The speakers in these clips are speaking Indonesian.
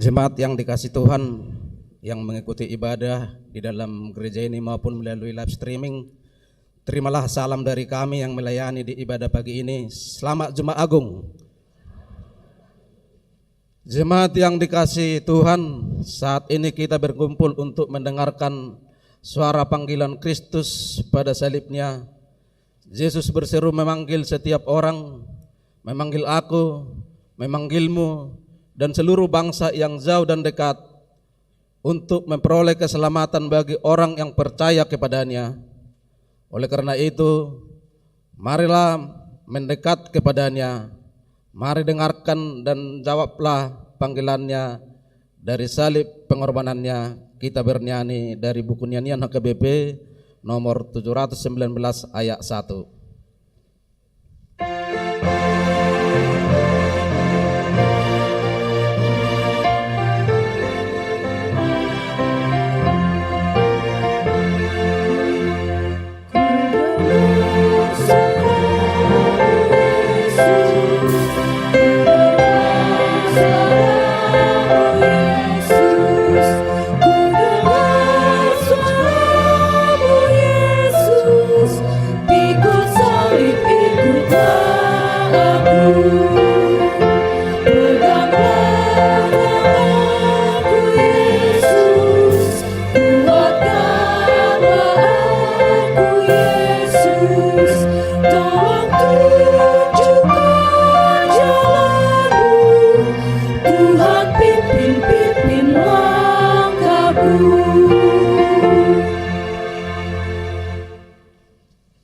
Jemaat yang dikasih Tuhan yang mengikuti ibadah di dalam gereja ini maupun melalui live streaming, terimalah salam dari kami yang melayani di ibadah pagi ini. Selamat Jumat Agung. Jemaat yang dikasih Tuhan, saat ini kita berkumpul untuk mendengarkan suara panggilan Kristus pada salibnya. Yesus berseru memanggil setiap orang, memanggil aku, memanggilmu, dan seluruh bangsa yang jauh dan dekat untuk memperoleh keselamatan bagi orang yang percaya kepadanya. Oleh karena itu, marilah mendekat kepadanya, mari dengarkan dan jawablah panggilannya. Dari salib pengorbanannya kita bernyanyi dari buku nyanyian HKBP nomor 719 ayat 1.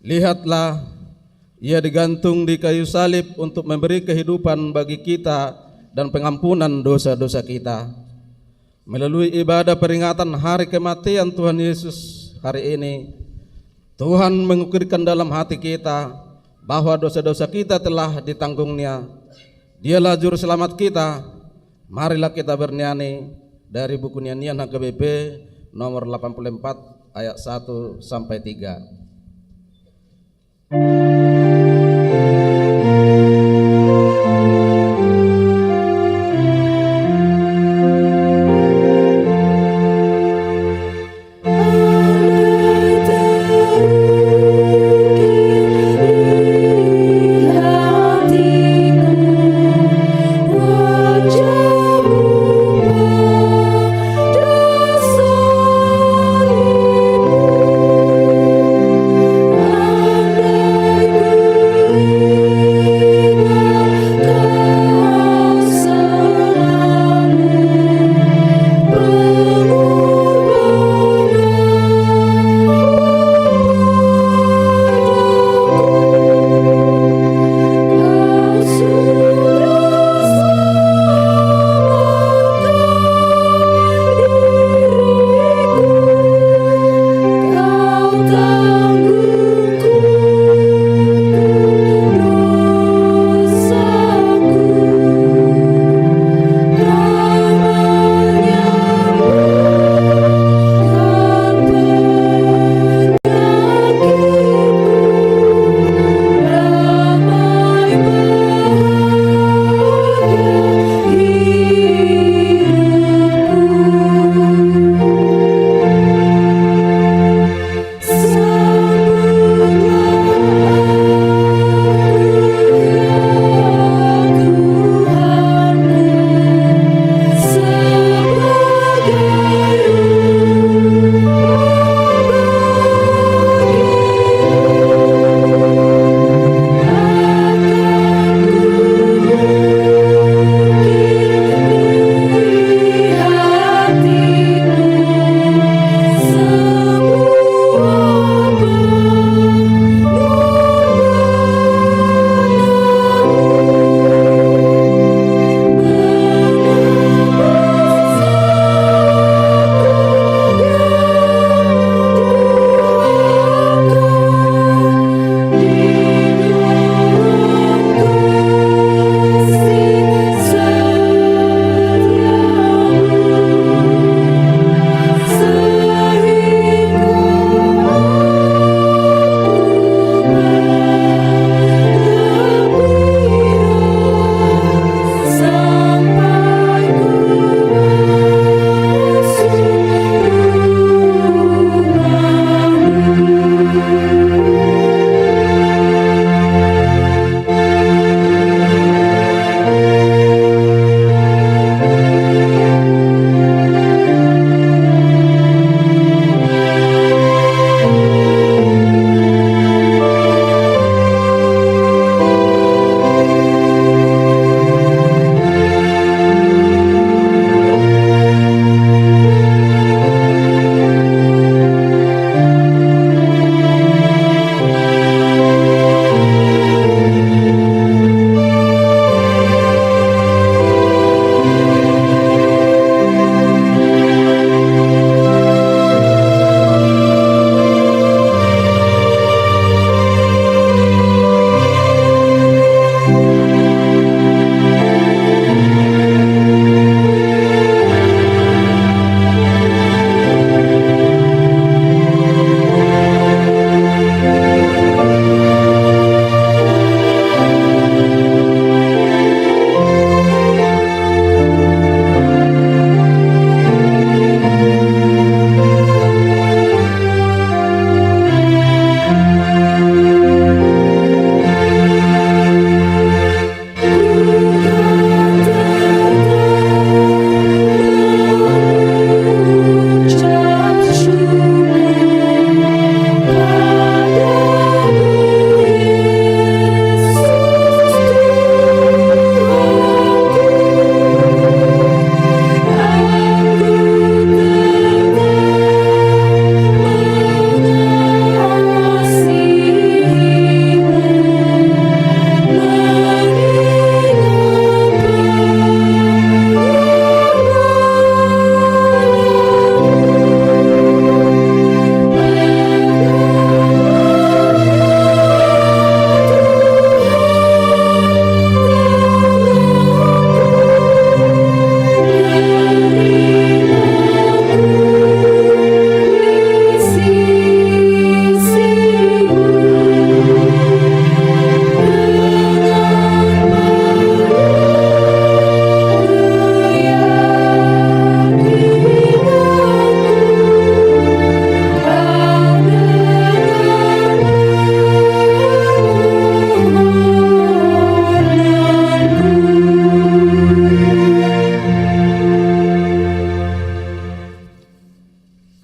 Lihatlah, ia digantung di kayu salib untuk memberi kehidupan bagi kita dan pengampunan dosa-dosa kita. Melalui ibadah peringatan hari kematian Tuhan Yesus hari ini, Tuhan mengukirkan dalam hati kita bahwa dosa-dosa kita telah ditanggung-Nya. Dialah juru selamat kita. Marilah kita bernyanyi dari buku nyanyian HKBP nomor 84 ayat 1 sampai 3. Andai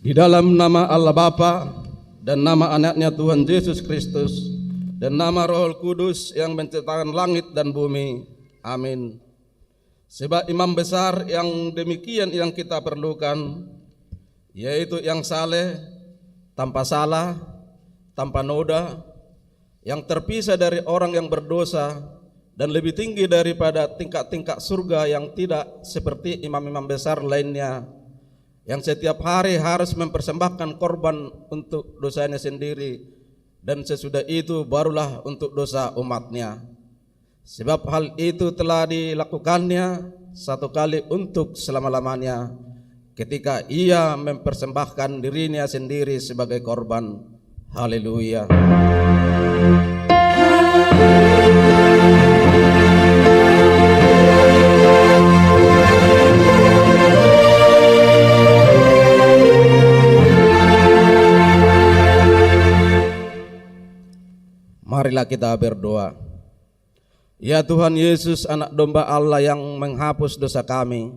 Di dalam nama Allah Bapa dan nama anaknya Tuhan Yesus Kristus dan nama Roh Kudus yang menciptakan langit dan bumi. Amin. Sebab imam besar yang demikian yang kita perlukan, yaitu yang saleh, tanpa salah, tanpa noda, yang terpisah dari orang yang berdosa, dan lebih tinggi daripada tingkat-tingkat surga yang tidak seperti imam-imam besar lainnya, yang setiap hari harus mempersembahkan korban untuk dosanya sendiri, dan sesudah itu barulah untuk dosa umatnya. Sebab hal itu telah dilakukannya satu kali untuk selama-lamanya, ketika ia mempersembahkan dirinya sendiri sebagai korban. Haleluya. Marilah kita berdoa. Ya Tuhan Yesus, anak domba Allah yang menghapus dosa kami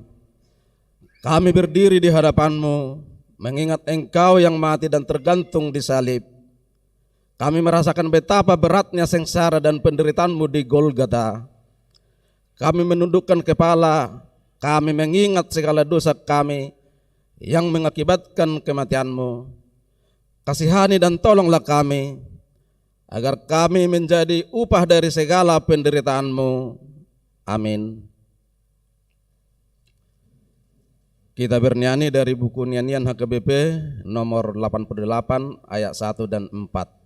berdiri di hadapan-Mu, mengingat Engkau yang mati dan tergantung di salib. Kami merasakan betapa beratnya sengsara dan penderitaan-Mu di Golgota. Kami menundukkan kepala, kami mengingat segala dosa kami yang mengakibatkan kematian-Mu. Kasihani dan tolonglah kami, agar kami menjadi upah dari segala penderitaan-Mu. Amin. Kita bernyanyi dari buku nyanyian HKBP nomor 88 ayat 1 dan 4.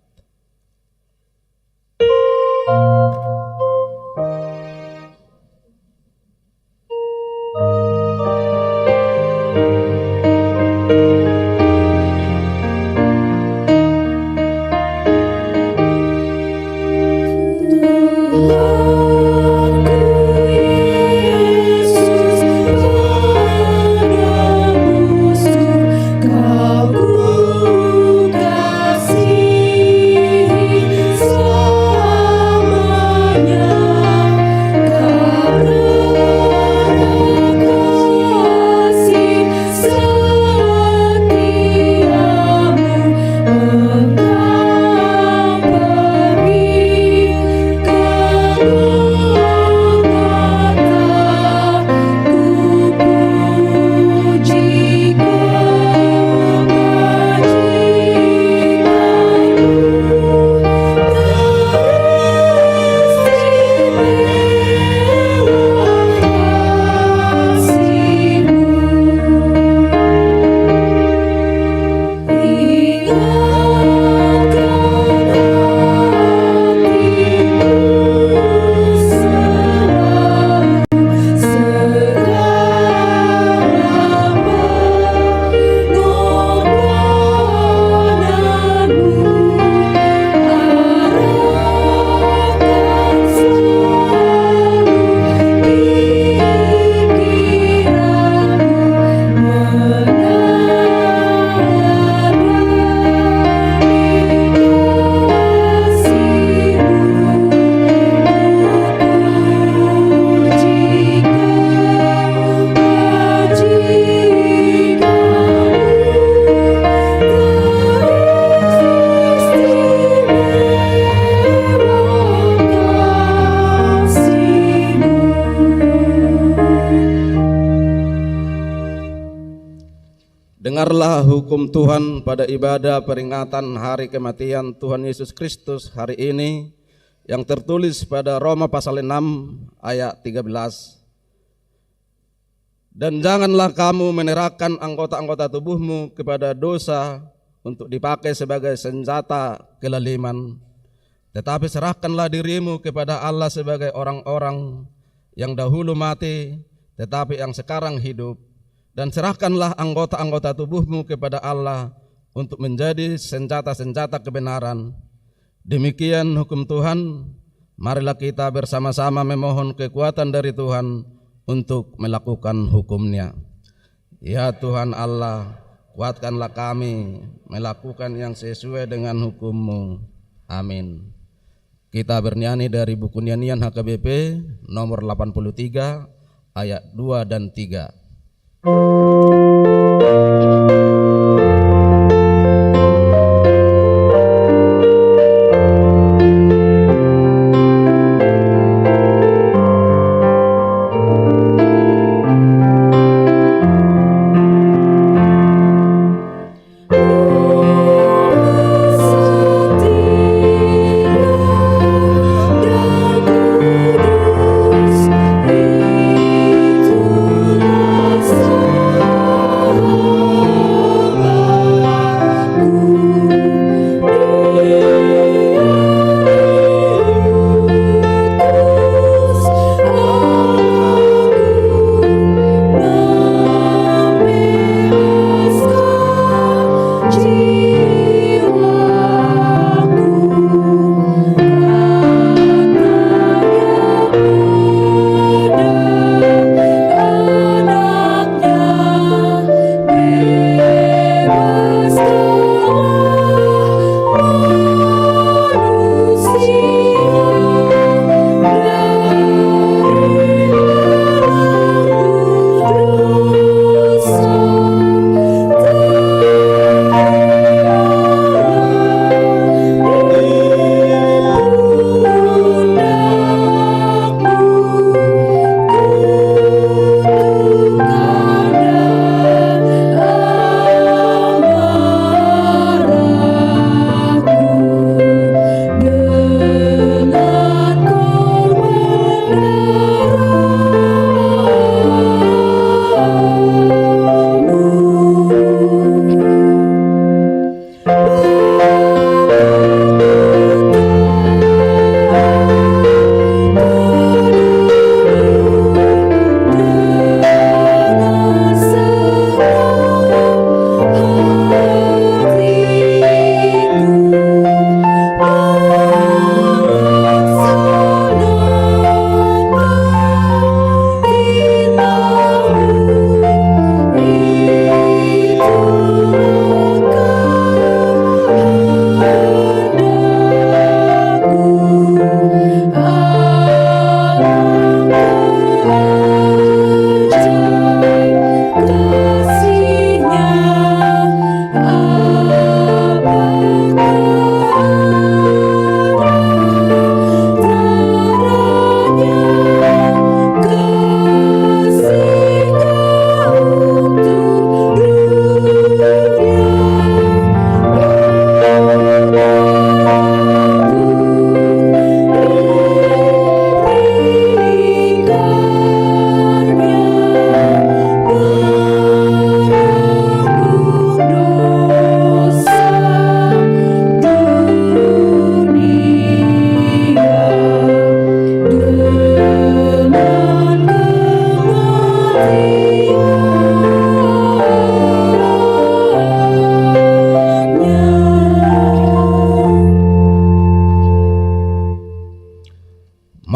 Dengarlah hukum Tuhan pada ibadah peringatan hari kematian Tuhan Yesus Kristus hari ini, yang tertulis pada Roma pasal 6 ayat 13. Dan janganlah kamu menyerahkan anggota-anggota tubuhmu kepada dosa untuk dipakai sebagai senjata kelaliman, tetapi serahkanlah dirimu kepada Allah sebagai orang-orang yang dahulu mati tetapi yang sekarang hidup. Dan serahkanlah anggota-anggota tubuhmu kepada Allah untuk menjadi senjata-senjata kebenaran. Demikian hukum Tuhan. Marilah kita bersama-sama memohon kekuatan dari Tuhan untuk melakukan hukum-Nya. Ya Tuhan Allah, kuatkanlah kami melakukan yang sesuai dengan hukum-Mu. Amin. Kita bernyanyi dari buku nyanyian HKBP nomor 83 ayat 2 dan 3.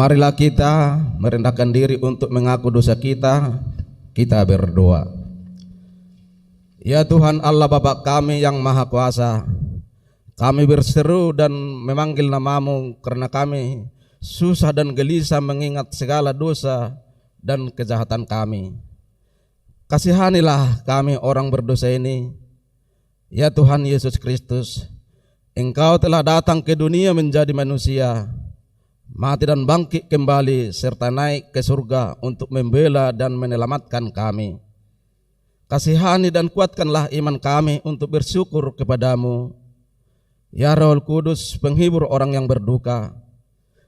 Marilah kita merendahkan diri untuk mengaku dosa kita. Kita berdoa. Ya Tuhan Allah Bapa kami yang Maha Kuasa, kami berseru dan memanggil nama-Mu karena kami susah dan gelisah mengingat segala dosa dan kejahatan kami. Kasihanilah kami orang berdosa ini. Ya Tuhan Yesus Kristus, Engkau telah datang ke dunia menjadi manusia, mati dan bangkit kembali serta naik ke surga untuk membela dan menyelamatkan kami. Kasihani dan kuatkanlah iman kami untuk bersyukur kepadamu. Ya Roh Kudus, penghibur orang yang berduka,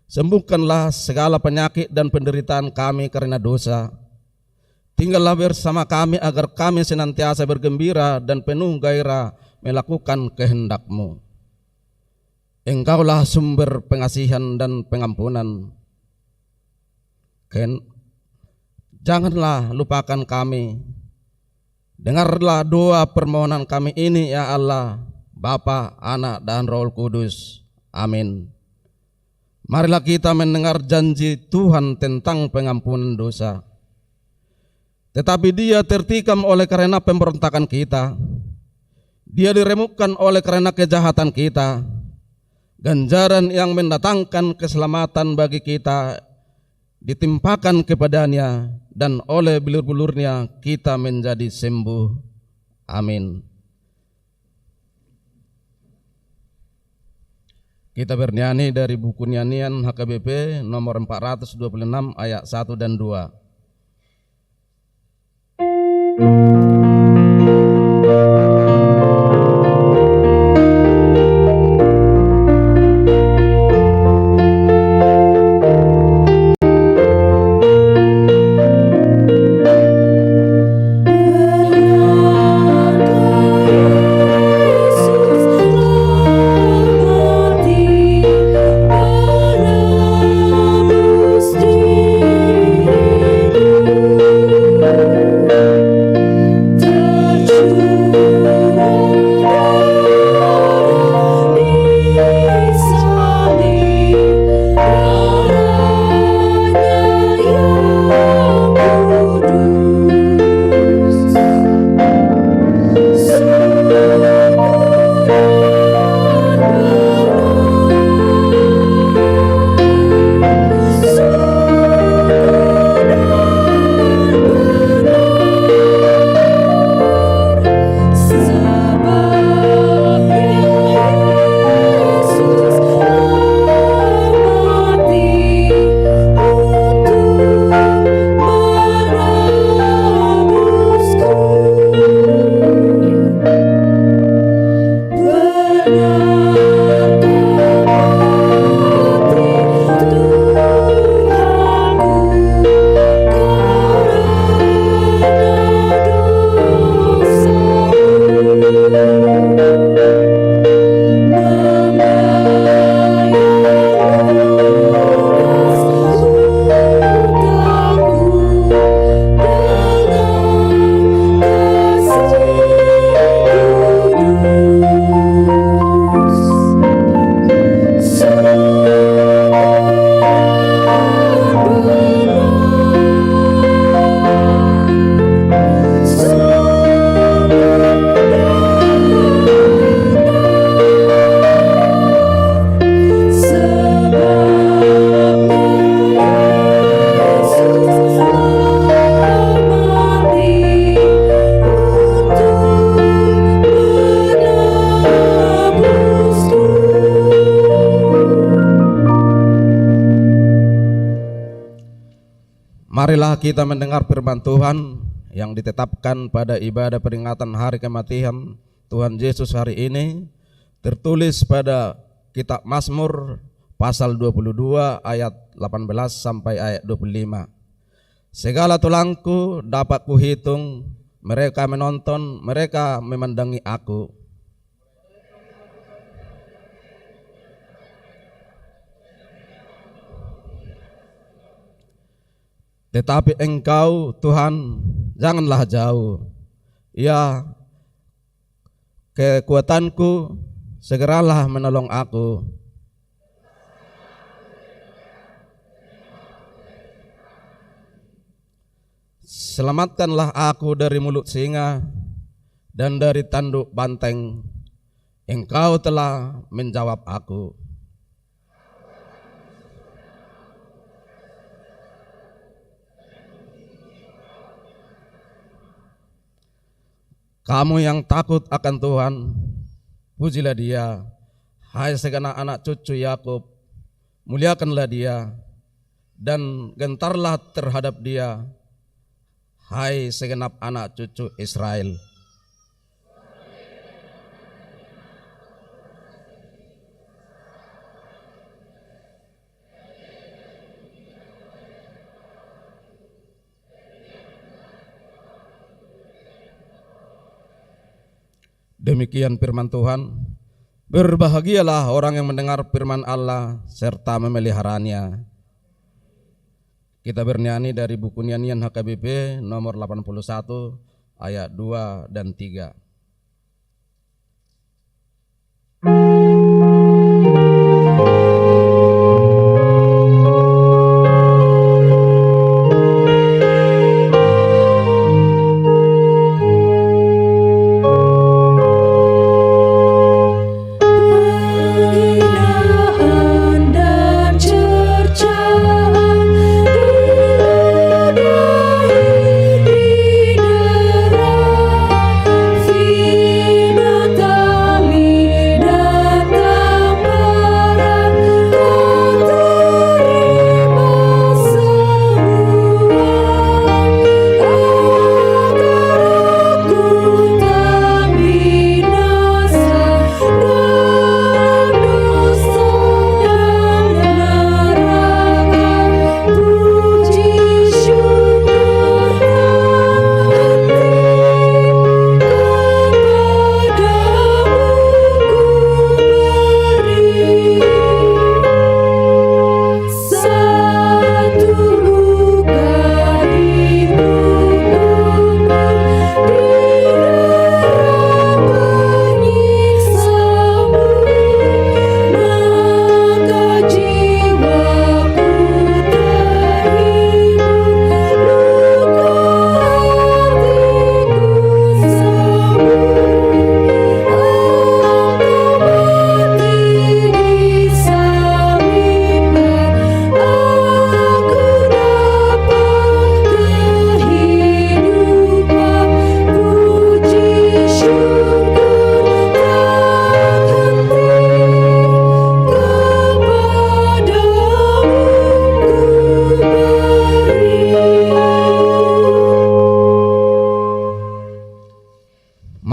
sembuhkanlah segala penyakit dan penderitaan kami karena dosa. Tinggallah bersama kami agar kami senantiasa bergembira dan penuh gairah melakukan kehendak-Mu. Engkaulah sumber pengasihan dan pengampunan. Janganlah lupakan kami. Dengarlah doa permohonan kami ini ya Allah, Bapa, Anak, dan Roh Kudus. Amin. Marilah kita mendengar janji Tuhan tentang pengampunan dosa. Tetapi Dia tertikam oleh karena pemberontakan kita. Dia diremukkan oleh karena kejahatan kita. Ganjaran yang mendatangkan keselamatan bagi kita ditimpakan kepadanya, dan oleh bilur-bilurnya kita menjadi sembuh. Amin. Kita bernyanyi dari buku nyanyian HKBP nomor 426 ayat 1 dan 2. Marilah kita mendengar firman Tuhan yang ditetapkan pada ibadah peringatan hari kematian Tuhan Yesus hari ini, tertulis pada kitab Mazmur pasal 22 ayat 18 sampai ayat 25. Segala tulangku dapat kuhitung, mereka menonton, mereka memandangi aku. Tetapi Engkau Tuhan janganlah jauh, ya kekuatanku, segeralah menolong aku. Selamatkanlah aku dari mulut singa dan dari tanduk banteng. Engkau telah menjawab aku. Kamu yang takut akan Tuhan, pujilah Dia. Hai segenap anak cucu Yakub, muliakanlah Dia dan gentarlah terhadap Dia. Hai segenap anak cucu Israel. Demikian firman Tuhan. Berbahagialah orang yang mendengar firman Allah serta memeliharanya. Kita bernyanyi dari buku nyanyian HKBP nomor 81 ayat 2 dan 3.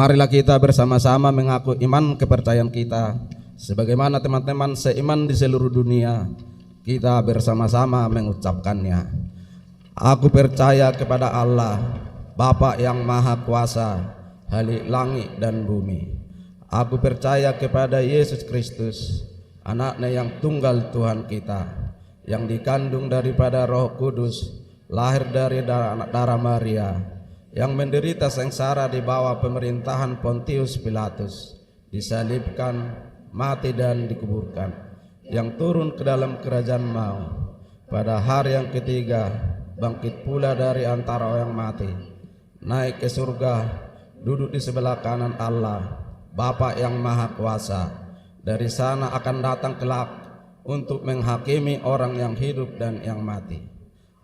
Marilah kita bersama-sama mengaku iman kepercayaan kita. Sebagaimana teman-teman seiman di seluruh dunia, kita bersama-sama mengucapkannya. Aku percaya kepada Allah, Bapa yang Maha Kuasa, Khalik langit dan bumi. Aku percaya kepada Yesus Kristus, anaknya yang tunggal Tuhan kita, yang dikandung daripada Roh Kudus, lahir dari darah Maria, yang menderita sengsara di bawah pemerintahan Pontius Pilatus, disalibkan, mati dan dikuburkan, yang turun ke dalam kerajaan maut, pada hari yang ketiga bangkit pula dari antara orang mati, naik ke surga, duduk di sebelah kanan Allah, Bapa yang Maha Kuasa. Dari sana akan datang kelak untuk menghakimi orang yang hidup dan yang mati.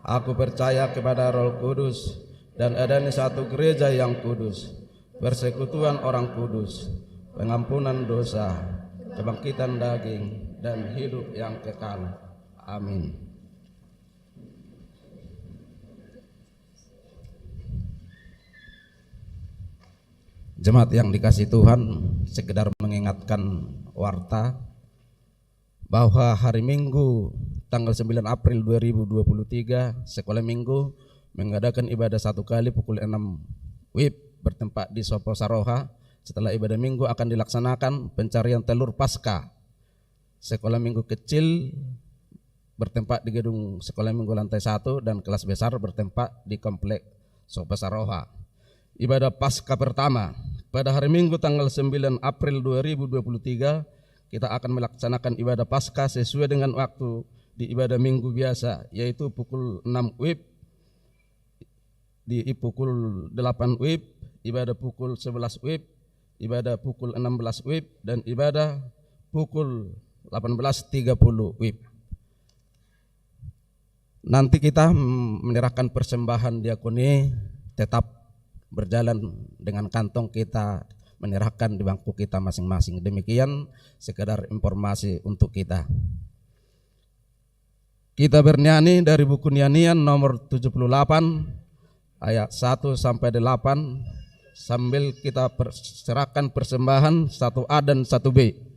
Aku percaya kepada Roh Kudus, dan adanya satu gereja yang kudus, persekutuan orang kudus, pengampunan dosa, kebangkitan daging, dan hidup yang kekal. Amin. Jemaat yang dikasihi Tuhan, sekedar mengingatkan warta bahwa hari Minggu tanggal 9 April 2023 sekolah minggu mengadakan ibadah satu kali pukul 6 WIB bertempat di Sopo Saroha. Setelah ibadah minggu akan dilaksanakan pencarian telur pasca. Sekolah minggu kecil bertempat di gedung sekolah minggu lantai 1 dan kelas besar bertempat di komplek Sopo Saroha. Ibadah pasca pertama pada hari Minggu tanggal 9 April 2023 kita akan melaksanakan ibadah pasca sesuai dengan waktu di ibadah minggu biasa, yaitu pukul 6 WIB di pukul 8 WIB, ibadah pukul 11 WIB, ibadah pukul 16 WIB, dan ibadah pukul 18.30 WIB. Nanti kita menyerahkan persembahan diakoni tetap berjalan dengan kantong kita, menyerahkan di bangku kita masing-masing. Demikian sekedar informasi untuk kita. Kita bernyanyi dari buku nyanyian nomor 78 ayat 1 sampai 8 sambil kita serahkan persembahan 1A dan 1B.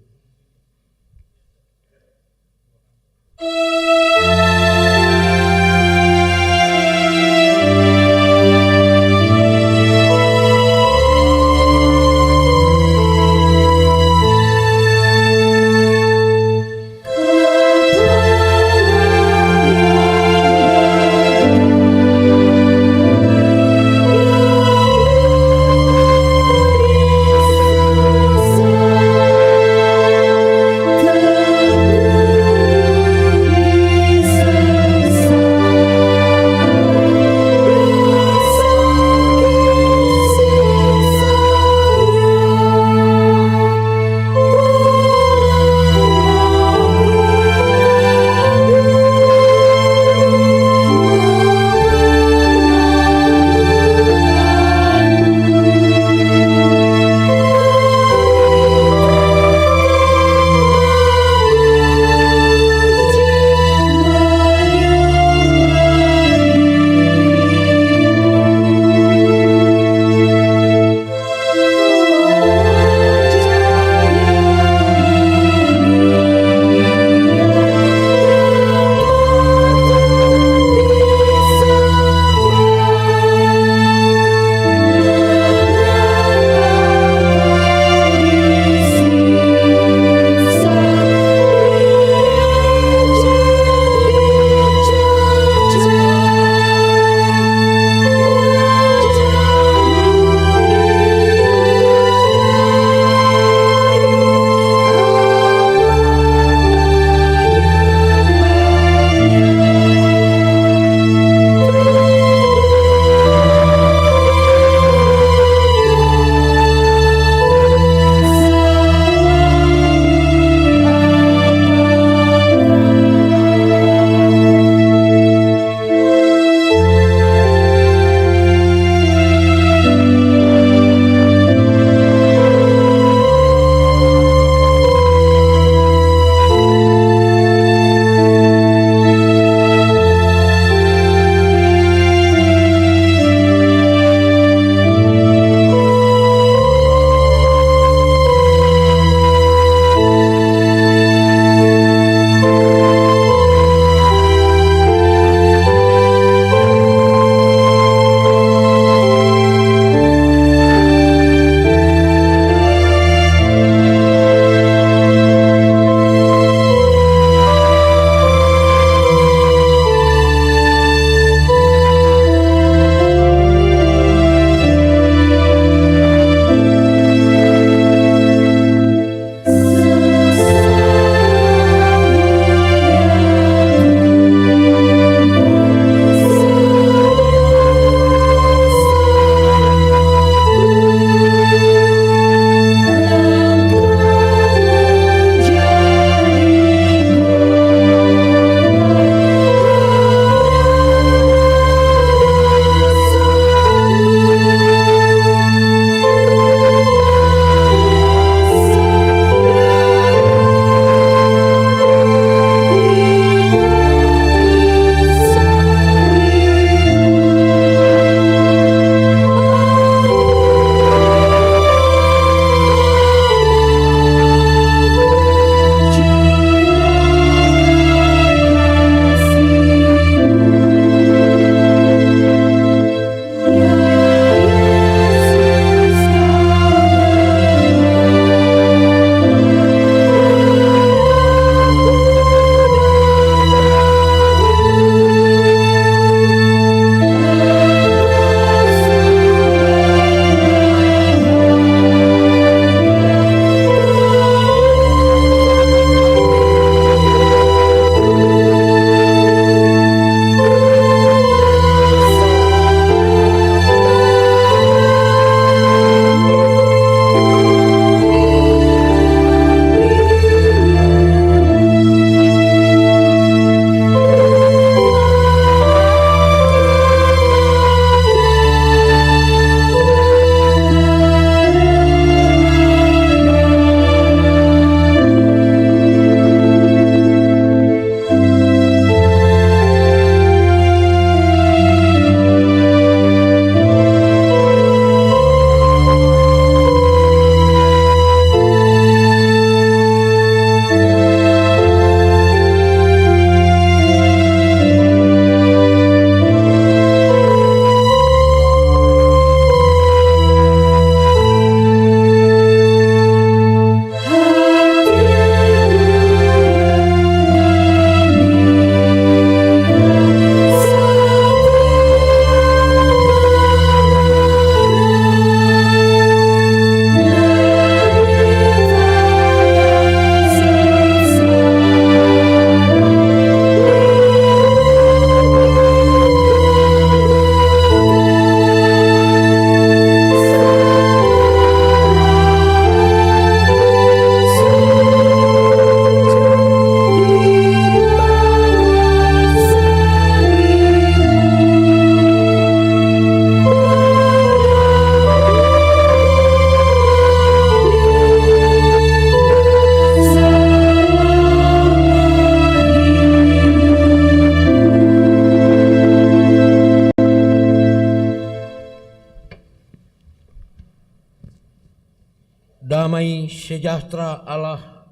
sejahtera Allah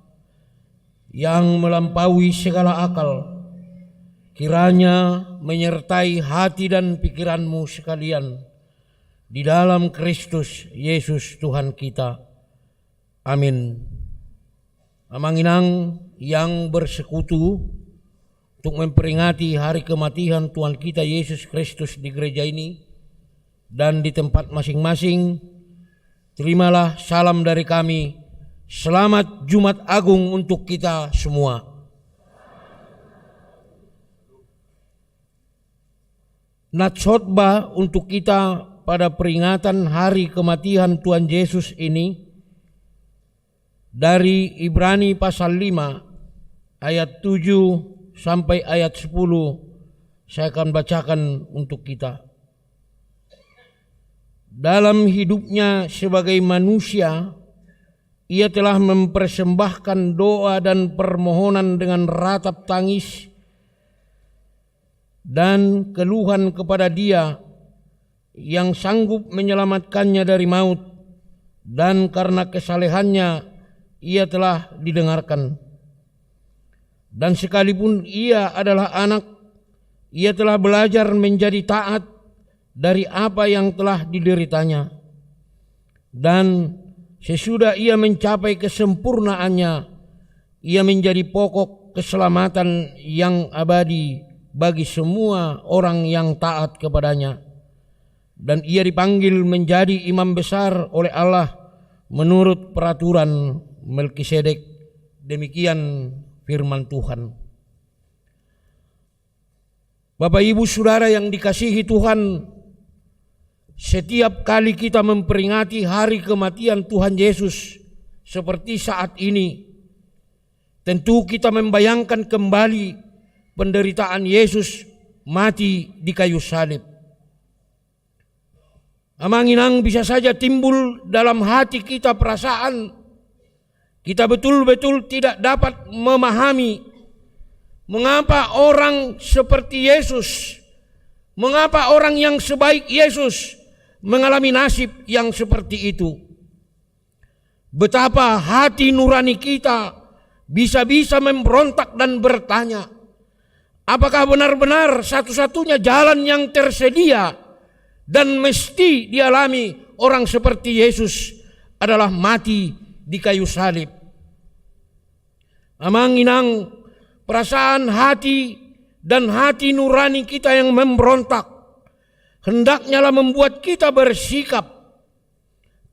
yang melampaui segala akal, kiranya menyertai hati dan pikiranmu sekalian di dalam Kristus Yesus Tuhan kita. Amin. Amanginang yang bersekutu untuk memperingati hari kematian Tuhan kita Yesus Kristus di gereja ini dan di tempat masing-masing, terimalah salam dari kami. Selamat Jumat Agung untuk kita semua. Natskhotbah untuk kita pada peringatan hari kematian Tuhan Yesus ini dari Ibrani pasal 5 ayat 7 sampai ayat 10 saya akan bacakan untuk kita. Dalam hidupnya sebagai manusia, ia telah mempersembahkan doa dan permohonan dengan ratap tangis dan keluhan kepada Dia yang sanggup menyelamatkannya dari maut, dan karena kesalehannya ia telah didengarkan. Dan sekalipun ia adalah anak, ia telah belajar menjadi taat dari apa yang telah dideritanya. Dan sesudah ia mencapai kesempurnaannya, ia menjadi pokok keselamatan yang abadi bagi semua orang yang taat kepadanya. Dan ia dipanggil menjadi imam besar oleh Allah menurut peraturan Melkisedek. Demikian firman Tuhan. Bapak Ibu Saudara yang dikasihi Tuhan, setiap kali kita memperingati hari kematian Tuhan Yesus seperti saat ini, tentu kita membayangkan kembali penderitaan Yesus mati di kayu salib. Amanginang bisa saja timbul dalam hati kita perasaan kita betul-betul tidak dapat memahami mengapa orang seperti Yesus, mengapa orang yang sebaik Yesus mengalami nasib yang seperti itu. Betapa hati nurani kita bisa-bisa memberontak dan bertanya, apakah benar-benar satu-satunya jalan yang tersedia dan mesti dialami orang seperti Yesus adalah mati di kayu salib. Amanginang perasaan hati dan hati nurani kita yang memberontak hendaknya membuat kita bersikap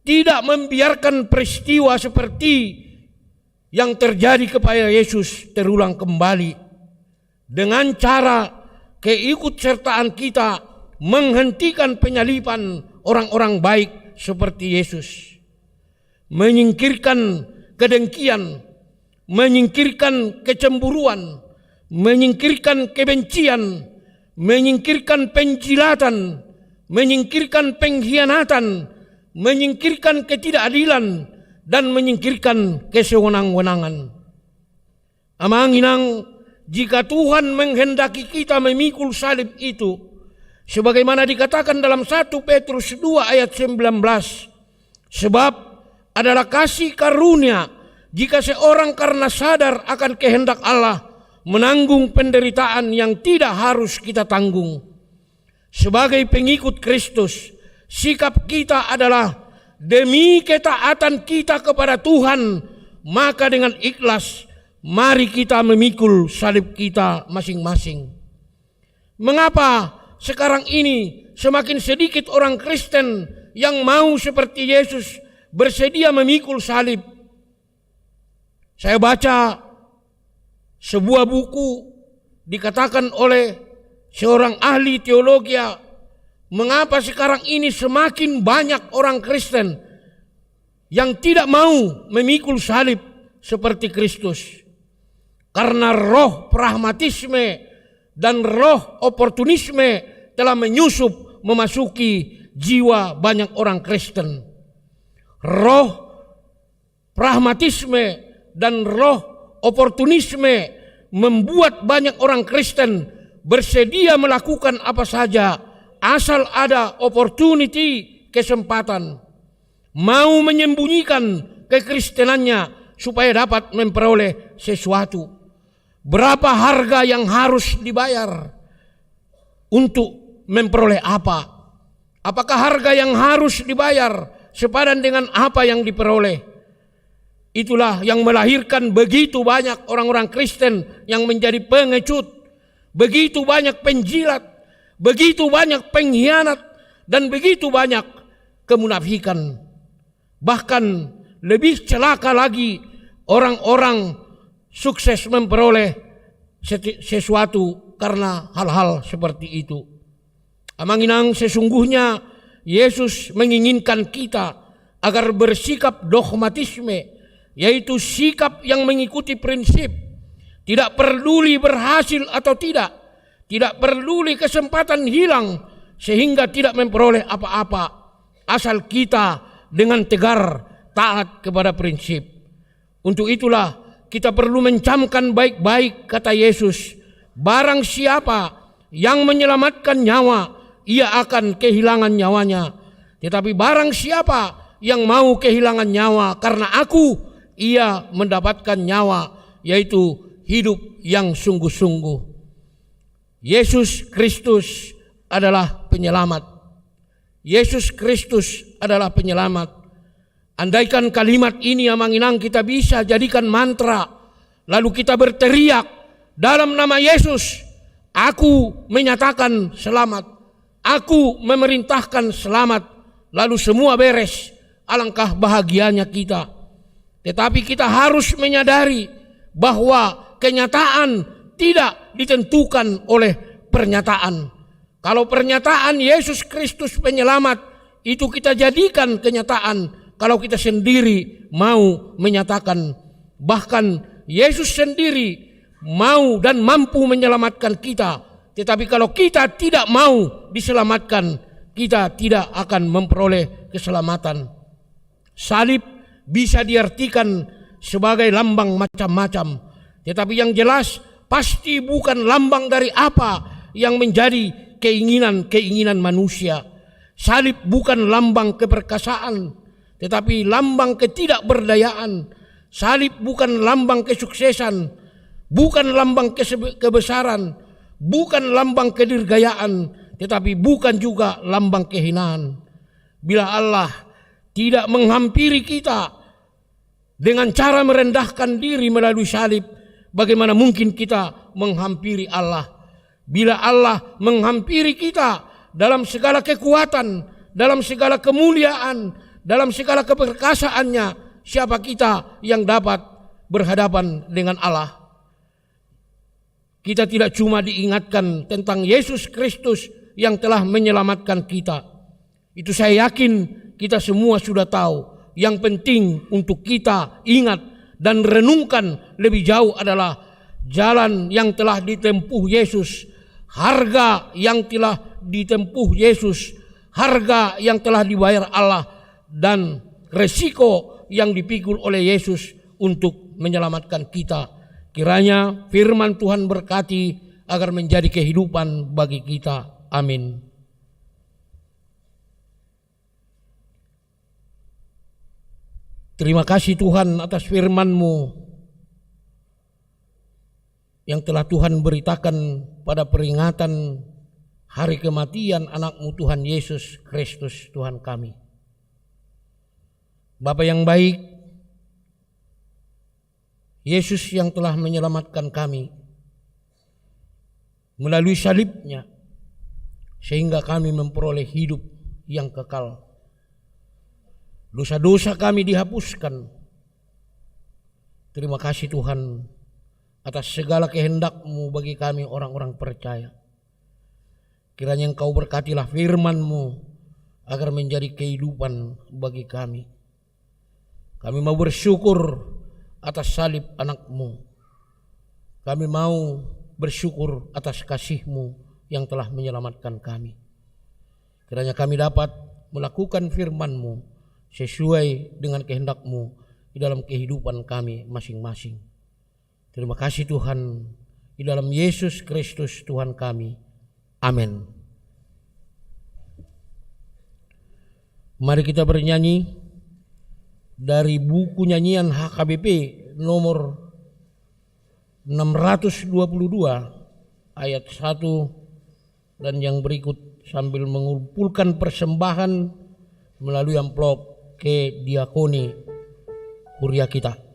tidak membiarkan peristiwa seperti yang terjadi kepada Yesus terulang kembali, dengan cara keikutsertaan kita menghentikan penyaliban orang-orang baik seperti Yesus, menyingkirkan kedengkian, menyingkirkan kecemburuan, menyingkirkan kebencian, menyingkirkan penjilatan, menyingkirkan pengkhianatan, menyingkirkan ketidakadilan, dan menyingkirkan kesewenang-wenangan. Amanginang jika Tuhan menghendaki kita memikul salib itu, sebagaimana dikatakan dalam 1 Petrus 2 ayat 19, sebab adalah kasih karunia jika seorang karena sadar akan kehendak Allah menanggung penderitaan yang tidak harus kita tanggung. Sebagai pengikut Kristus, sikap kita adalah demi ketaatan kita kepada Tuhan, maka dengan ikhlas mari kita memikul salib kita masing-masing. Mengapa sekarang ini semakin sedikit orang Kristen yang mau seperti Yesus bersedia memikul salib? Saya baca sebuah buku dikatakan oleh seorang ahli teologi, mengapa sekarang ini semakin banyak orang Kristen yang tidak mau memikul salib seperti Kristus? Karena roh pragmatisme dan roh oportunisme telah menyusup memasuki jiwa banyak orang Kristen. Roh pragmatisme dan roh oportunisme membuat banyak orang Kristen bersedia melakukan apa saja asal ada opportunity, kesempatan. Mau menyembunyikan kekristenannya supaya dapat memperoleh sesuatu. Berapa harga yang harus dibayar untuk memperoleh apa? Apakah harga yang harus dibayar sepadan dengan apa yang diperoleh? Itulah yang melahirkan begitu banyak orang-orang Kristen yang menjadi pengecut, begitu banyak penjilat, begitu banyak pengkhianat, dan begitu banyak kemunafikan. Bahkan lebih celaka lagi orang-orang sukses memperoleh sesuatu karena hal-hal seperti itu. Amanginang, sesungguhnya Yesus menginginkan kita agar bersikap dogmatisme, yaitu sikap yang mengikuti prinsip, tidak peduli berhasil atau tidak peduli kesempatan hilang sehingga tidak memperoleh apa-apa, asal kita dengan tegar taat kepada prinsip. Untuk itulah kita perlu mencamkan baik-baik kata Yesus, barang siapa yang menyelamatkan nyawa, ia akan kehilangan nyawanya. Tetapi barang siapa yang mau kehilangan nyawa karena aku, ia mendapatkan nyawa, yaitu hidup yang sungguh-sungguh. Yesus Kristus adalah penyelamat. Yesus Kristus adalah penyelamat. Andaikan kalimat ini amanginang kita bisa jadikan mantra, lalu kita berteriak dalam nama Yesus, aku menyatakan selamat, aku memerintahkan selamat, lalu semua beres. Alangkah bahagianya kita. Tetapi kita harus menyadari bahwa kenyataan tidak ditentukan oleh pernyataan. Kalau pernyataan Yesus Kristus penyelamat itu kita jadikan kenyataan, kalau kita sendiri mau menyatakan, bahkan Yesus sendiri mau dan mampu menyelamatkan kita. Tetapi kalau kita tidak mau diselamatkan, kita tidak akan memperoleh keselamatan. Salib bisa diartikan sebagai lambang macam-macam, tetapi yang jelas pasti bukan lambang dari apa yang menjadi keinginan manusia. Salib bukan lambang keperkasaan, tetapi lambang ketidakberdayaan. Salib bukan lambang kesuksesan, bukan lambang kebesaran, bukan lambang kedirgayaan, tetapi bukan juga lambang kehinaan. Bila Allah tidak menghampiri kita dengan cara merendahkan diri melalui salib, bagaimana mungkin kita menghampiri Allah? Bila Allah menghampiri kita dalam segala kekuatan, dalam segala kemuliaan, dalam segala keperkasaannya, siapa kita yang dapat berhadapan dengan Allah? Kita tidak cuma diingatkan tentang Yesus Kristus yang telah menyelamatkan kita. Itu saya yakin kita semua sudah tahu. Yang penting untuk kita ingat dan renungkan lebih jauh adalah jalan yang telah ditempuh Yesus, harga yang telah ditempuh Yesus, harga yang telah dibayar Allah, dan resiko yang dipikul oleh Yesus untuk menyelamatkan kita. Kiranya firman Tuhan berkati agar menjadi kehidupan bagi kita. Amin. Terima kasih Tuhan atas firman-Mu yang telah Tuhan beritakan pada peringatan hari kematian anak-Mu Tuhan Yesus Kristus Tuhan kami. Bapa yang baik, Yesus yang telah menyelamatkan kami melalui salib-Nya sehingga kami memperoleh hidup yang kekal. Dosa-dosa kami dihapuskan. Terima kasih Tuhan atas segala kehendak-Mu bagi kami orang-orang percaya. Kiranya Engkau berkatilah firman-Mu agar menjadi kehidupan bagi kami. Kami mau bersyukur atas salib anak-Mu. Kami mau bersyukur atas kasih-Mu yang telah menyelamatkan kami. Kiranya kami dapat melakukan firman-Mu sesuai dengan kehendak-Mu di dalam kehidupan kami masing-masing. Terima kasih Tuhan, di dalam Yesus Kristus Tuhan kami. Amin. Mari kita bernyanyi dari buku nyanyian HKBP nomor 622 ayat 1 dan yang berikut sambil mengumpulkan persembahan melalui amplop ke diakoni kuria kita.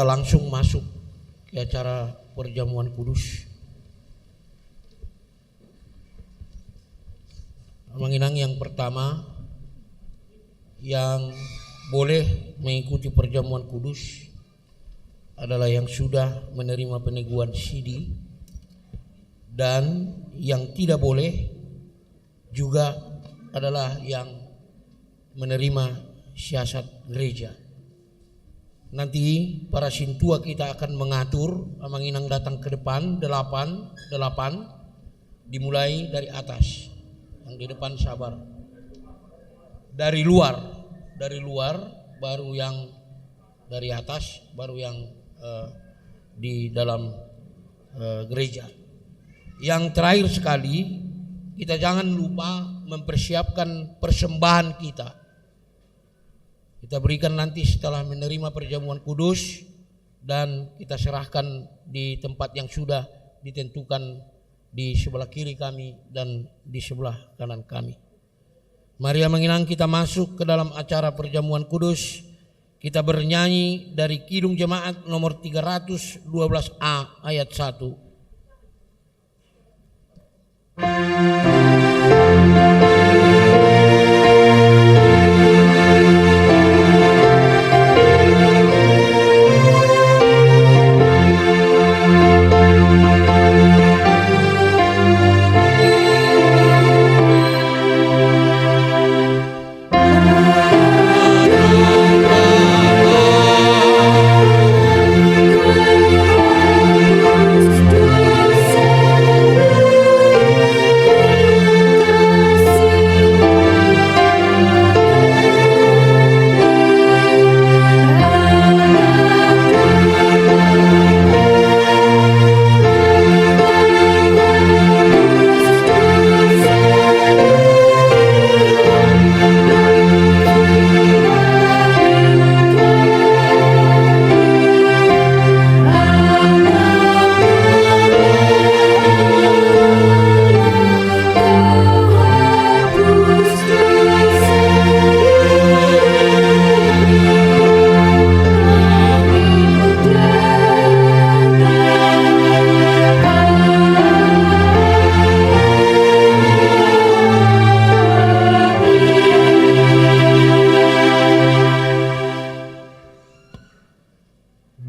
kita langsung masuk ke acara perjamuan kudus. Menginang yang pertama yang boleh mengikuti perjamuan kudus adalah yang sudah menerima peneguhan sidi, dan yang tidak boleh juga adalah yang menerima siasat gereja. Nanti para sintua kita akan mengatur, menginang datang ke depan 8 dimulai dari atas, yang di depan sabar. Dari luar baru yang dari atas, baru yang di dalam gereja. Yang terakhir sekali, kita jangan lupa mempersiapkan persembahan kita. Kita berikan nanti setelah menerima perjamuan kudus, dan kita serahkan di tempat yang sudah ditentukan di sebelah kiri kami dan di sebelah kanan kami. Mari menginang kita masuk ke dalam acara perjamuan kudus. Kita bernyanyi dari Kidung Jemaat nomor 312A ayat 1.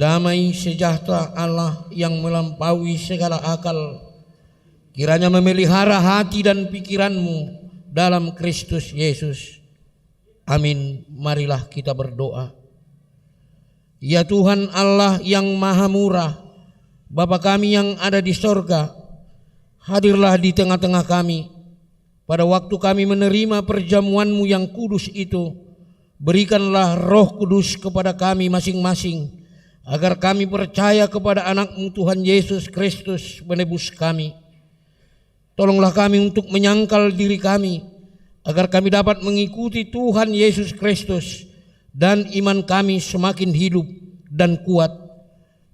Damai sejahtera Allah yang melampaui segala akal kiranya memelihara hati dan pikiranmu dalam Kristus Yesus. Amin. Marilah kita berdoa. Ya Tuhan Allah yang maha murah, Bapa kami yang ada di sorga, hadirlah di tengah-tengah kami. Pada waktu kami menerima perjamuan-Mu yang kudus itu, berikanlah Roh Kudus kepada kami masing-masing, agar kami percaya kepada anak-Mu Tuhan Yesus Kristus penebus kami. Tolonglah kami untuk menyangkal diri kami, agar kami dapat mengikuti Tuhan Yesus Kristus, dan iman kami semakin hidup dan kuat.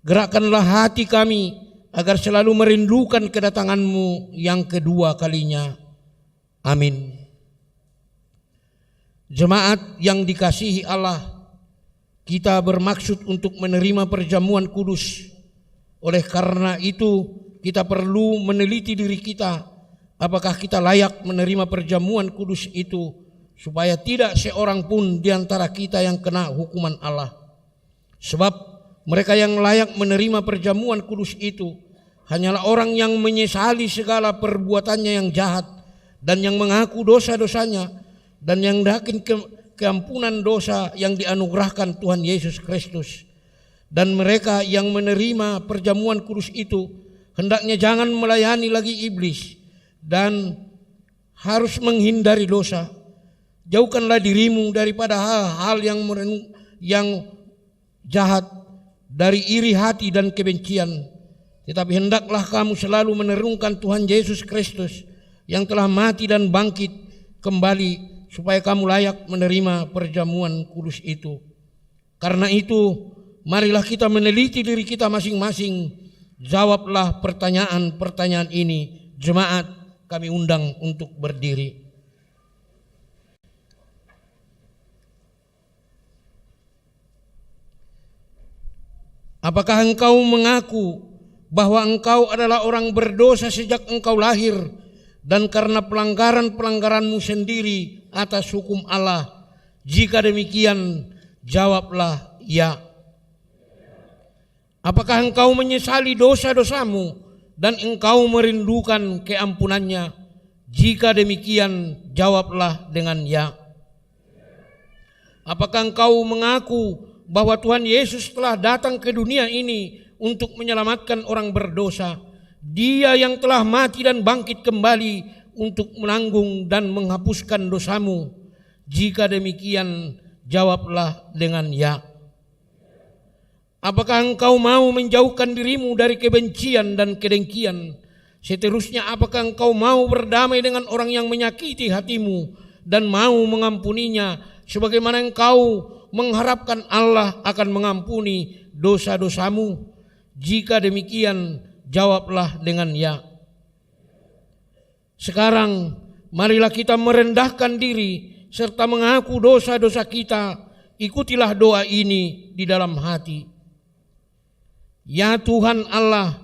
Gerakkanlah hati kami, agar selalu merindukan kedatangan-Mu yang kedua kalinya. Amin. Jemaat yang dikasihi Allah, kita bermaksud untuk menerima perjamuan kudus. Oleh karena itu, kita perlu meneliti diri kita, apakah kita layak menerima perjamuan kudus itu, supaya tidak seorang pun di antara kita yang kena hukuman Allah. Sebab mereka yang layak menerima perjamuan kudus itu hanyalah orang yang menyesali segala perbuatannya yang jahat, dan yang mengaku dosa-dosanya, dan yang yakin keampunan dosa yang dianugerahkan Tuhan Yesus Kristus. Dan mereka yang menerima perjamuan kudus itu hendaknya jangan melayani lagi iblis, dan harus menghindari dosa. Jauhkanlah dirimu daripada hal-hal yang jahat, dari iri hati dan kebencian. Tetapi hendaklah kamu selalu menerungkan Tuhan Yesus Kristus yang telah mati dan bangkit kembali, supaya kamu layak menerima perjamuan kudus itu. Karena itu, marilah kita meneliti diri kita masing-masing. Jawablah pertanyaan-pertanyaan ini. Jemaat, kami undang untuk berdiri. Apakah engkau mengaku bahwa engkau adalah orang berdosa sejak engkau lahir dan karena pelanggaran-pelanggaranmu sendiri atas hukum Allah? Jika demikian, jawablah ya. Apakah engkau menyesali dosa-dosamu dan engkau merindukan keampunannya? Jika demikian, jawablah dengan ya. Apakah engkau mengaku bahwa Tuhan Yesus telah datang ke dunia ini untuk menyelamatkan orang berdosa? Dia yang telah mati dan bangkit kembali untuk menanggung dan menghapuskan dosamu. Jika demikian, jawablah dengan ya. Apakah engkau mau menjauhkan dirimu dari kebencian dan kedengkian? Seterusnya, apakah engkau mau berdamai dengan orang yang menyakiti hatimu dan mau mengampuninya sebagaimana engkau mengharapkan Allah akan mengampuni dosa-dosamu? Jika demikian, jawablah dengan ya. Sekarang marilah kita merendahkan diri serta mengaku dosa-dosa kita. Ikutilah doa ini di dalam hati. Ya Tuhan Allah,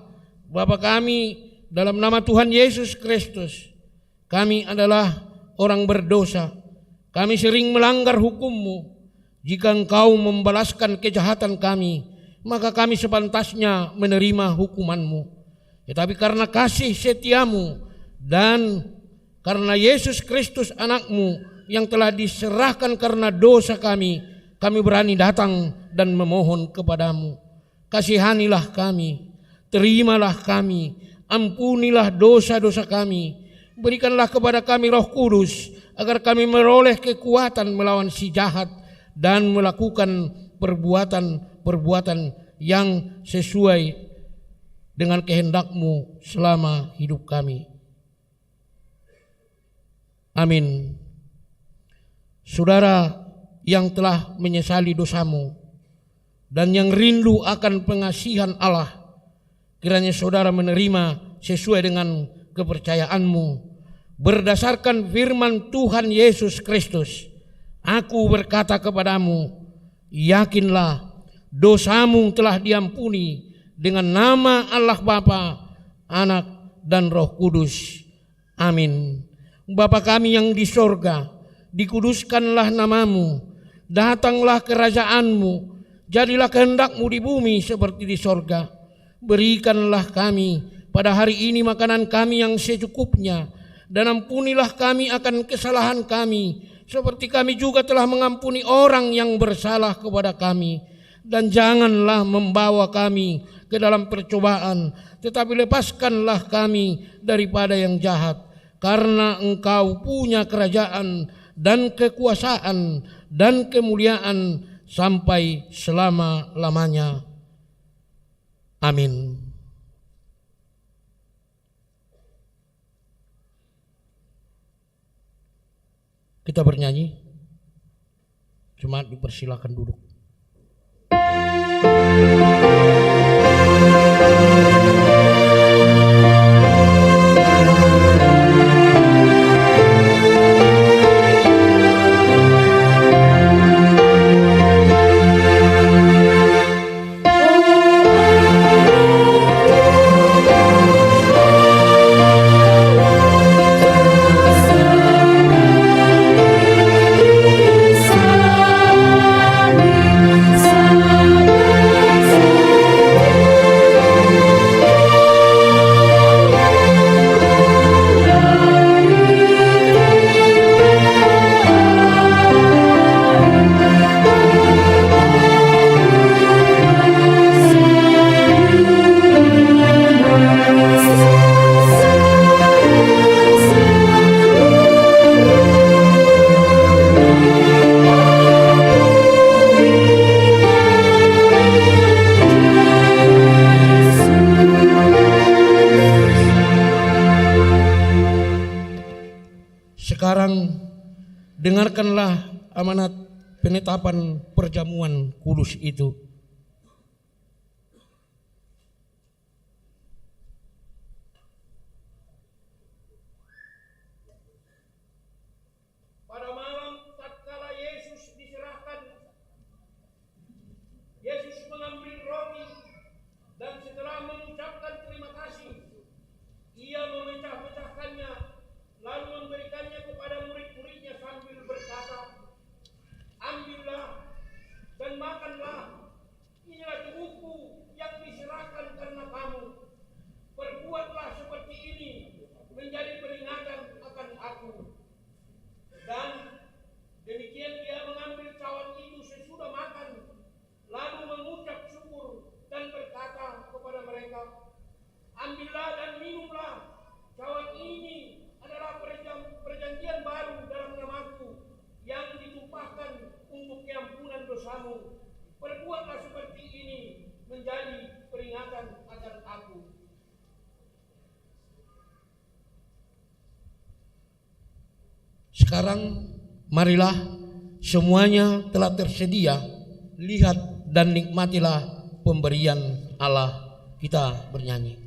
Bapa kami, dalam nama Tuhan Yesus Kristus, kami adalah orang berdosa. Kami sering melanggar hukum-Mu. Jika Engkau membalaskan kejahatan kami, maka kami sepantasnya menerima hukuman-Mu. Tetapi karena kasih setia-Mu dan karena Yesus Kristus anak-Mu yang telah diserahkan karena dosa kami berani datang dan memohon kepadamu. Kasihanilah kami, terimalah kami, ampunilah dosa-dosa kami. Berikanlah kepada kami Roh Kudus agar kami meroleh kekuatan melawan si jahat dan melakukan perbuatan-perbuatan yang sesuai dengan kehendak-Mu selama hidup kami. Amin. Saudara yang telah menyesali dosamu dan yang rindu akan pengasihan Allah, kiranya saudara menerima sesuai dengan kepercayaanmu. Berdasarkan firman Tuhan Yesus Kristus, aku berkata kepadamu, yakinlah dosamu telah diampuni dengan nama Allah Bapa, Anak dan Roh Kudus. Amin. Bapa kami yang di sorga, dikuduskanlah namamu, datanglah kerajaanmu, jadilah kehendak-Mu di bumi seperti di sorga. Berikanlah kami pada hari ini makanan kami yang secukupnya, dan ampunilah kami akan kesalahan kami, seperti kami juga telah mengampuni orang yang bersalah kepada kami. Dan janganlah membawa kami ke dalam percobaan, tetapi lepaskanlah kami daripada yang jahat. Karena Engkau punya kerajaan dan kekuasaan dan kemuliaan sampai selama-lamanya. Amin. Kita bernyanyi. Jemaat dipersilakan duduk. Sekarang dengarkanlah amanat penetapan perjamuan kudus itu. Pada malam tatkala Yesus diserahkan, Yesus mengambil roti sekarang marilah semuanya telah tersedia, lihat dan nikmatilah pemberian Allah. Kita bernyanyi.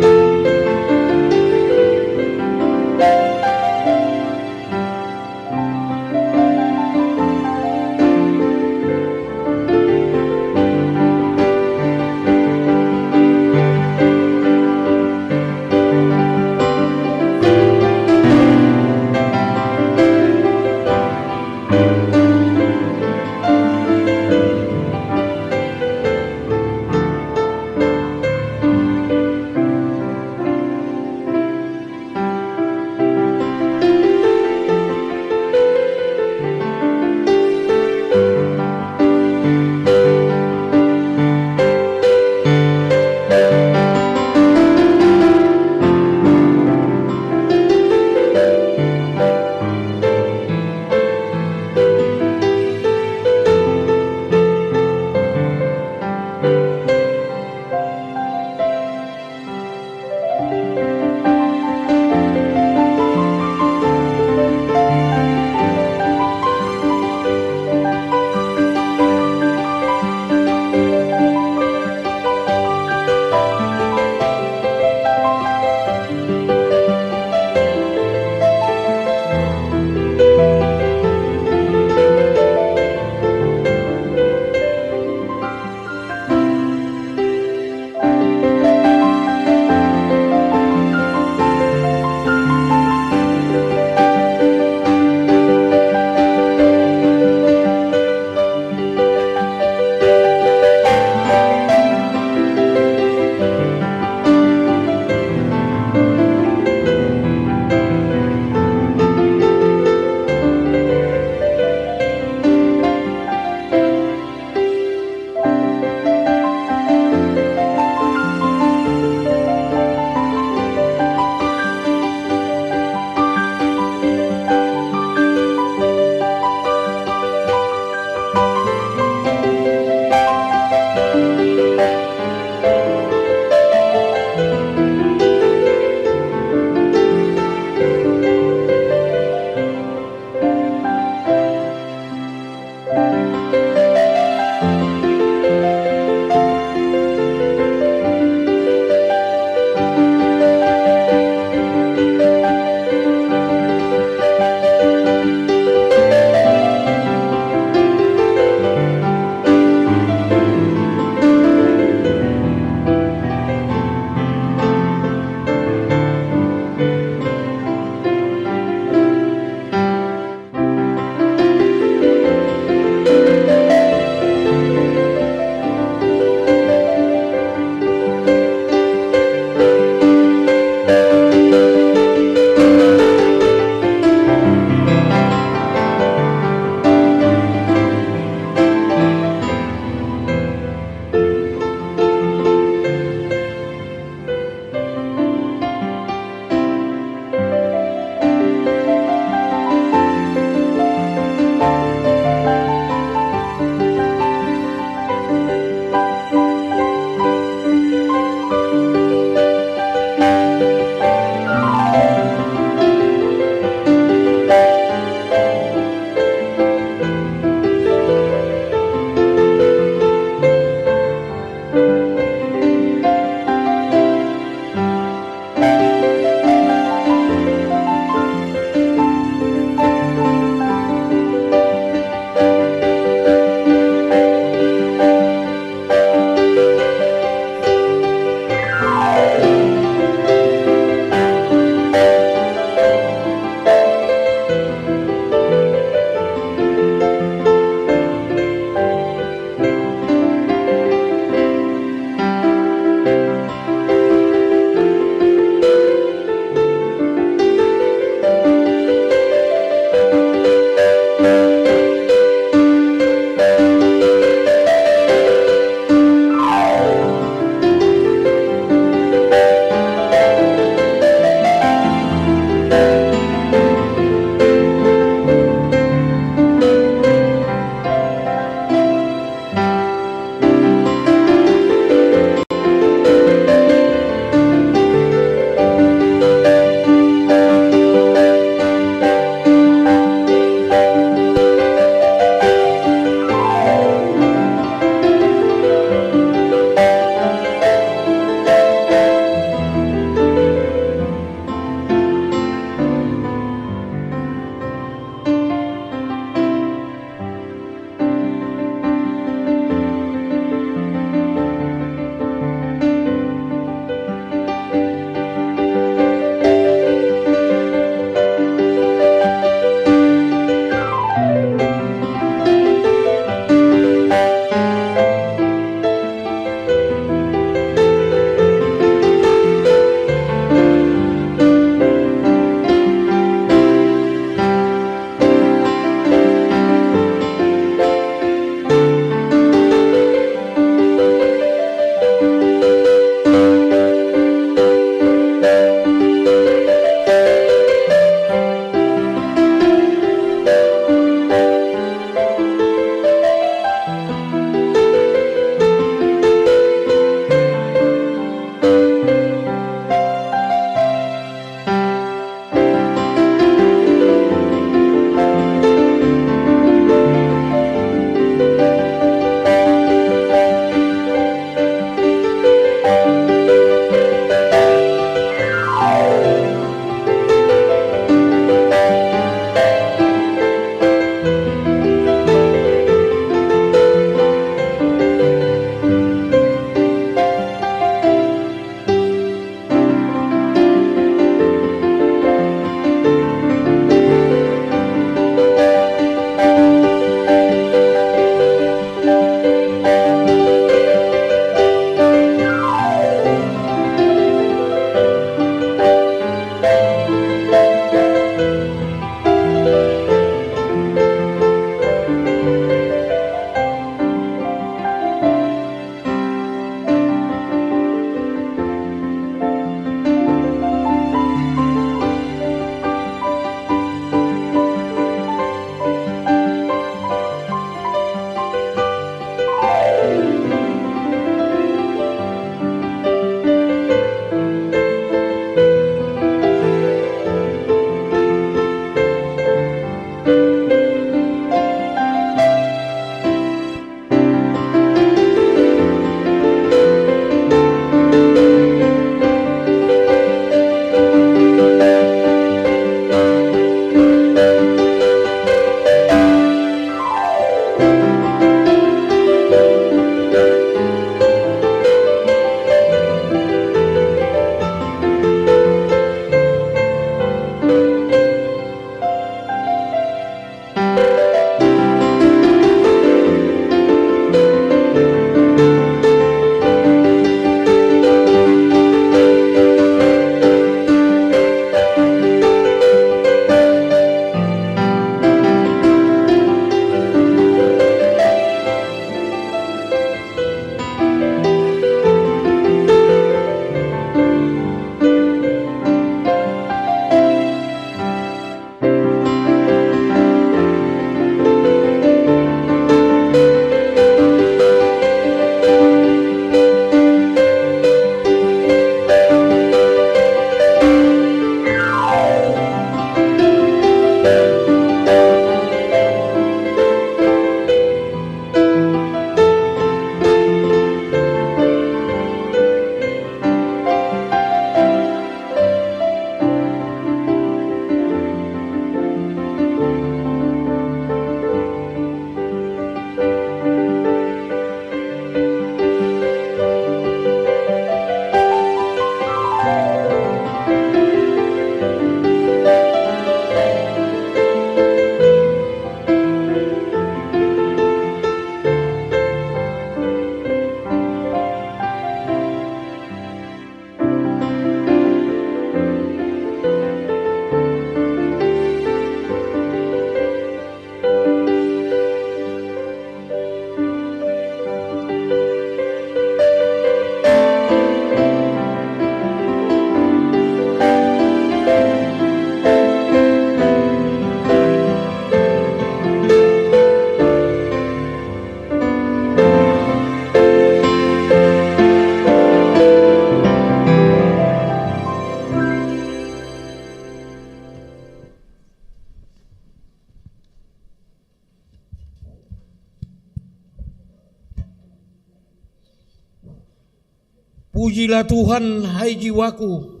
Pujilah Tuhan, hai jiwaku.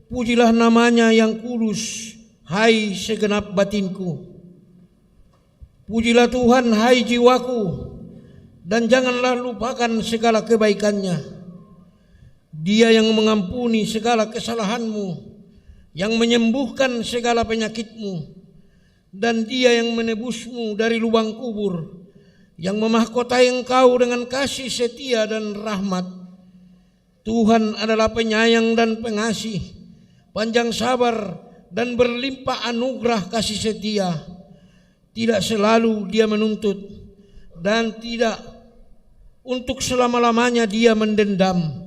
Pujilah namanya yang kudus, hai segenap batinku. Pujilah Tuhan, hai jiwaku, dan janganlah lupakan segala kebaikannya. Dia yang mengampuni segala kesalahanmu, yang menyembuhkan segala penyakitmu, dan Dia yang menebusmu dari lubang kubur, yang memahkotai engkau dengan kasih setia dan rahmat. Tuhan adalah penyayang dan pengasih, panjang sabar dan berlimpah anugerah kasih setia. Tidak selalu Dia menuntut, dan tidak untuk selama-lamanya Dia mendendam.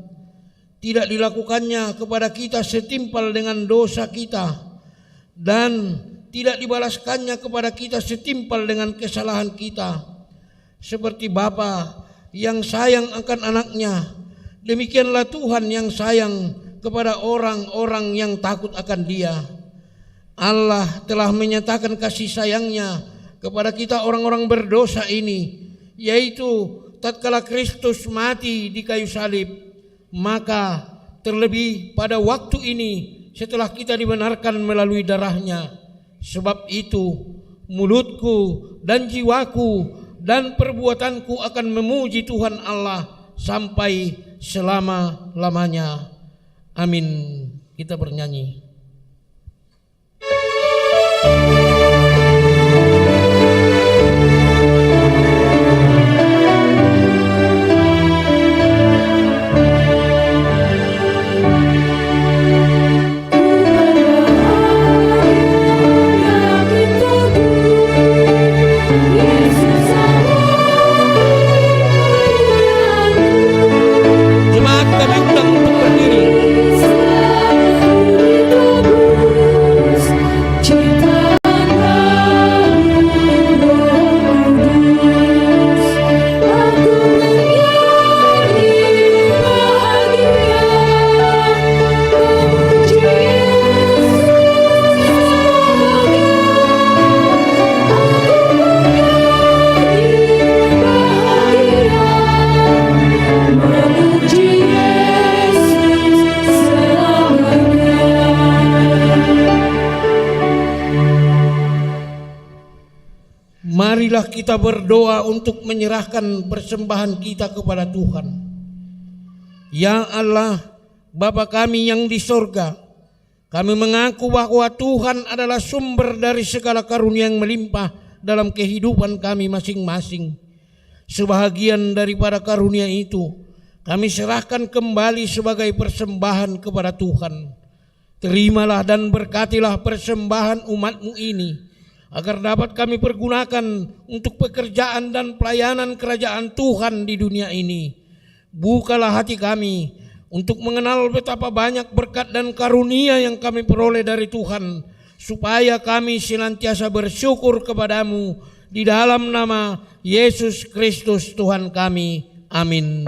Tidak dilakukannya kepada kita setimpal dengan dosa kita, dan tidak dibalaskannya kepada kita setimpal dengan kesalahan kita. Seperti Bapa yang sayang akan anaknya, demikianlah Tuhan yang sayang kepada orang-orang yang takut akan Dia. Allah telah menyatakan kasih sayangnya kepada kita orang-orang berdosa ini, yaitu tatkala Kristus mati di kayu salib. Maka terlebih pada waktu ini setelah kita dibenarkan melalui darahnya. Sebab itu mulutku dan jiwaku dan perbuatanku akan memuji Tuhan Allah sampai selama-lamanya. Amin. Kita bernyanyi. Jemaat kami undang untuk berdiri. Marilah kita berdoa untuk menyerahkan persembahan kita kepada Tuhan. Ya Allah, Bapa kami yang di sorga, kami mengaku bahwa Tuhan adalah sumber dari segala karunia yang melimpah dalam kehidupan kami masing-masing. Sebahagian daripada karunia itu kami serahkan kembali sebagai persembahan kepada Tuhan. Terimalah dan berkatilah persembahan umat-Mu ini, agar dapat kami pergunakan untuk pekerjaan dan pelayanan kerajaan Tuhan di dunia ini. Bukalah hati kami untuk mengenal betapa banyak berkat dan karunia yang kami peroleh dari Tuhan, supaya kami senantiasa bersyukur kepadamu di dalam nama Yesus Kristus Tuhan kami. Amin.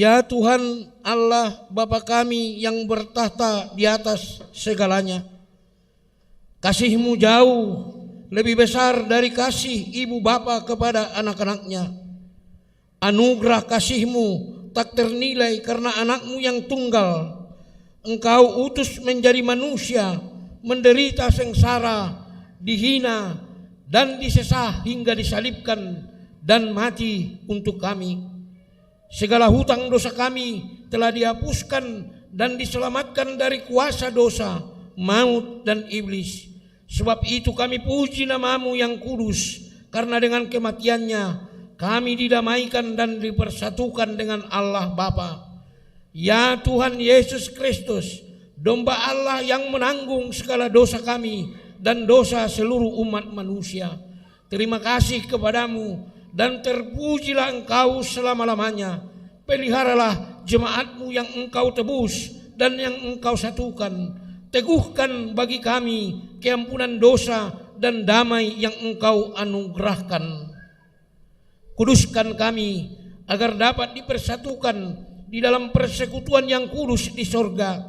Ya Tuhan Allah Bapa kami yang bertahta di atas segalanya, kasih-Mu jauh lebih besar dari kasih ibu bapa kepada anak-anaknya. Anugerah kasih-Mu tak ternilai karena anak-Mu yang tunggal Engkau utus menjadi manusia, menderita sengsara, dihina dan disesah hingga disalibkan dan mati untuk kami. Segala hutang dosa kami telah dihapuskan dan diselamatkan dari kuasa dosa, maut dan iblis. Sebab itu kami puji nama-Mu yang kudus, karena dengan kematiannya kami didamaikan dan dipersatukan dengan Allah Bapa. Ya Tuhan Yesus Kristus, domba Allah yang menanggung segala dosa kami dan dosa seluruh umat manusia. Terima kasih kepadamu dan terpujilah Engkau selama-lamanya. Peliharalah jemaatmu yang Engkau tebus dan yang Engkau satukan. Teguhkan bagi kami keampunan dosa dan damai yang Engkau anugerahkan. Kuduskan kami agar dapat dipersatukan di dalam persekutuan yang kudus di sorga.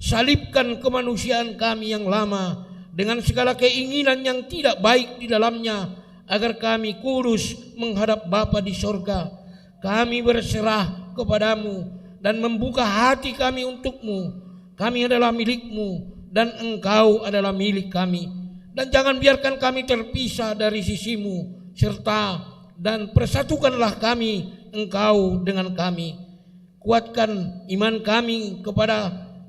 Salibkan kemanusiaan kami yang lama dengan segala keinginan yang tidak baik di dalamnya, agar kami kudus menghadap Bapa di sorga. Kami berserah kepadamu dan membuka hati kami untukmu. Kami adalah milikmu dan Engkau adalah milik kami. Dan jangan biarkan kami terpisah dari sisimu, serta dan persatukanlah kami, Engkau dengan kami. Kuatkan iman kami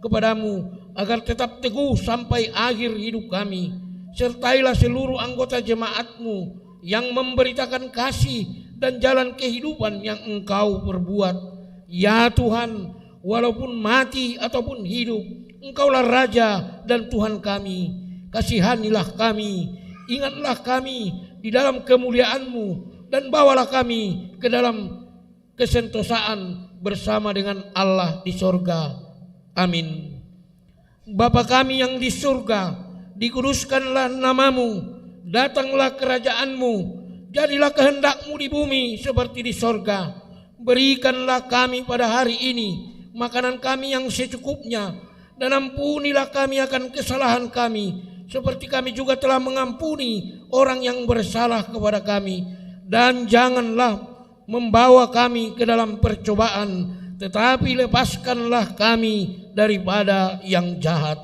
kepadamu agar tetap teguh sampai akhir hidup kami. Sertailah seluruh anggota jemaatmu yang memberitakan kasih dan jalan kehidupan yang Engkau perbuat. Ya Tuhan, walaupun mati ataupun hidup, Engkaulah Raja dan Tuhan kami. Kasihanilah kami, ingatlah kami di dalam kemuliaan-Mu, dan bawalah kami ke dalam kesentosaan bersama dengan Allah di sorga. Amin. Bapa kami yang di surga, dikuduskanlah namamu, datanglah kerajaan-Mu, jadilah kehendak-Mu di bumi seperti di sorga. Berikanlah kami pada hari ini makanan kami yang secukupnya, dan ampunilah kami akan kesalahan kami, seperti kami juga telah mengampuni orang yang bersalah kepada kami. Dan janganlah membawa kami ke dalam percobaan, tetapi lepaskanlah kami daripada yang jahat.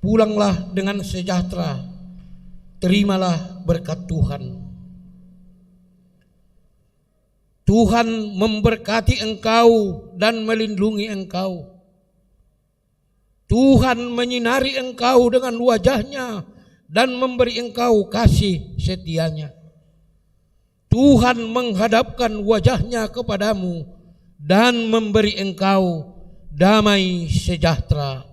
Pulanglah dengan sejahtera, terimalah berkat Tuhan. Tuhan memberkati engkau dan melindungi engkau. Tuhan menyinari engkau dengan wajah-Nya dan memberi engkau kasih setia-Nya. Tuhan menghadapkan wajah-Nya kepadamu dan memberi engkau damai sejahtera.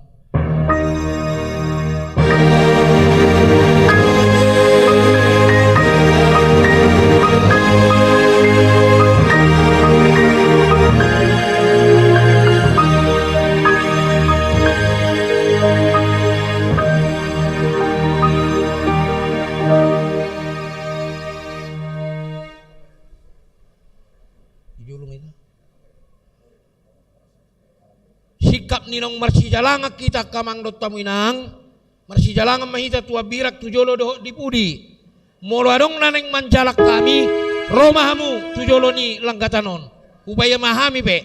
Sikap ninong marsijalanga kita kamang dotta minang, marsijalanga mahita tua birak tujolo doho dipudi. Molo adong naneng manjalak kami, romahamu tujolo ni langgatanon. Upaya mahami pe.